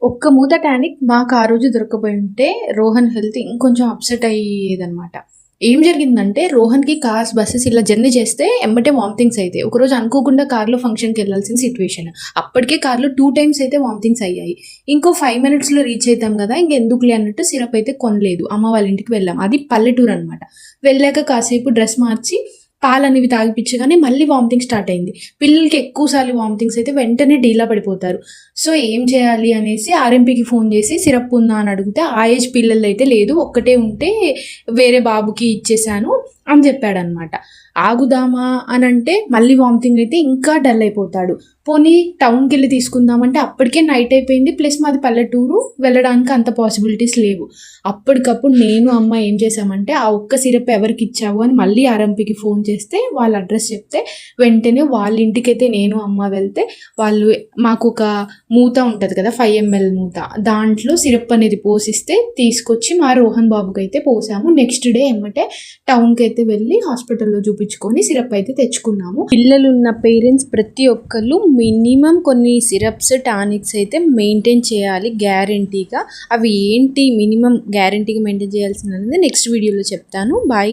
ఒక్క మూత టానిక్ మాకు ఆ రోజు దొరకపోయి ఉంటే రోహన్ హెల్త్ ఇంకొంచెం అప్సెట్ అయ్యేదనమాట. ఏం జరిగిందంటే రోహన్‌కి కార్స్, బసెస్ ఇలా జర్నీ చేస్తే ఎమ్మటే వామిటింగ్స్ అయితాయి. ఒకరోజు అనుకోకుండా కార్‌లో ఫంక్షన్‌కి వెళ్ళాల్సిన సిట్యుయేషన్. అప్పటికే కార్‌లో 2 టైమ్స్ అయితే వామిటింగ్స్ అయ్యాయి. ఇంకో 5 మినిట్స్‌లో రీచ్ అయితాం కదా! ఇంకెందుకులే అన్నట్టు సిరప్ అయితే కొనలేదు. అమ్మ వాళ్ళ ఇంటికి వెళ్ళాం. అది పల్లెటూరు అనమాట. వెళ్ళాక కాసేపు డ్రెస్ మార్చి పాలనేవి తాగిపిచ్చగానే మళ్ళీ వామిటింగ్ స్టార్ట్ అయింది. పిల్లలకి ఎక్కువ సార్లు వామిటింగ్స్ అయితే వెంటనే డీలా పడిపోతారు. సో, ఏం చేయాలి అనేసి ఆర్ఎంపీకి ఫోన్ చేసి సిరప్ ఉందా అని అడిగితే, ఆ ఏజ్ పిల్లలదైతే లేదు. ఒక్కటే ఉంటే వేరే బాబుకి ఇచ్చేసాను అని చెప్పాడనమాట. ఆగుదామా అనంటే మళ్ళీ వామిటింగ్ అయితే ఇంకా డల్ అయిపోతాడు. పోనీ టౌన్‌కెళ్ళి తీసుకుందామంటే అప్పటికే నైట్ అయిపోయింది. ప్లస్ మాది పల్లెటూరు. వెళ్ళడానికి అంత పాసిబిలిటీస్ లేవు. అప్పటికప్పుడు నేను, అమ్మ ఏం చేశామంటే ఆ ఒక్క సిరప్ ఎవరికిచ్చావు అని మళ్ళీ ఆర్ఎంపీకి ఫోన్ చేస్తే వాళ్ళ అడ్రస్ చెప్తే వెంటనే వాళ్ళ ఇంటికైతే నేను, అమ్మ వెళ్తే వాళ్ళు మాకొక మూత ఉంటది కదా! 5 ఎంఎల్ మూత. దాంట్లో సిరప్ అనేది పోసిస్తే తీసుకొచ్చి మా రోహన్ బాబుకైతే పోసాము. నెక్స్ట్ డే ఎమ్మటే టౌన్‌కైతే వెళ్ళి హాస్పిటల్‌లో చూపించుకొని సిరప్ అయితే తెచ్చుకున్నాము. పిల్లలున్న పేరెంట్స్ ప్రతి ఒక్కళ్ళు మినిమం కొన్ని సిరప్స్, టానిక్స్ అయితే మెయింటైన్ చేయాలి గ్యారంటీగా. అవి ఏంటి మినిమం గ్యారంటీగా మెయింటైన్ చేయాల్సిందనేది నెక్స్ట్ వీడియోలో చెప్తాను. బాయ్.